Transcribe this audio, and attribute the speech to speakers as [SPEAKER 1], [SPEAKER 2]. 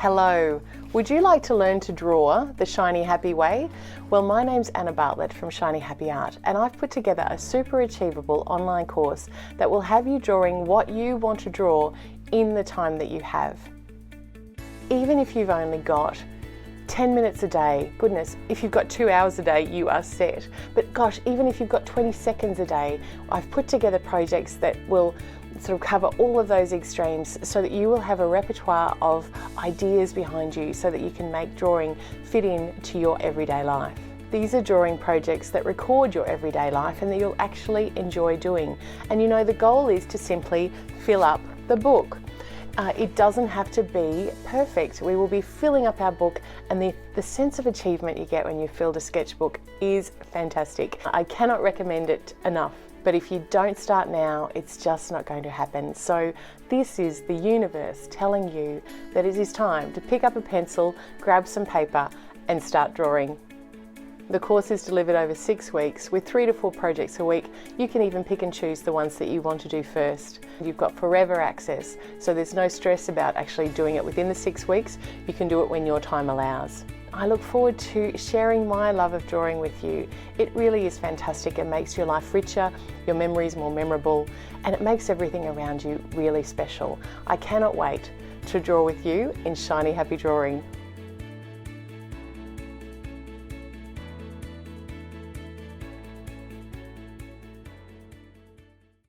[SPEAKER 1] Hello, would you like to learn to draw the Shiny Happy way? Well, my name's Anna Bartlett from Shiny Happy Art, and I've put together a super achievable online course that will have you drawing what you want to draw in the time that you have. Even if you've only got 10 minutes a day, goodness, if you've got 2 hours a day, you are set. But gosh, even if you've got 20 seconds a day, I've put together projects that will sort of cover all of those extremes so that you will have a repertoire of ideas behind you so that you can make drawing fit in to your everyday life. These are drawing projects that record your everyday life and that you'll actually enjoy doing. And you know, the goal is to simply fill up the book. It doesn't have to be perfect. We will be filling up our book, and the sense of achievement you get when you've filled a sketchbook is fantastic. I cannot recommend it enough, but if you don't start now, it's just not going to happen. So this is the universe telling you that it is time to pick up a pencil, grab some paper, and start drawing. The course is delivered over 6 weeks with 3 to 4 projects a week. You can even pick and choose the ones that you want to do first. You've got forever access, so there's no stress about actually doing it within the 6 weeks. You can do it when your time allows. I look forward to sharing my love of drawing with you. It really is fantastic. It makes your life richer, your memories more memorable, and it makes everything around you really special. I cannot wait to draw with you in Shiny Happy Drawing.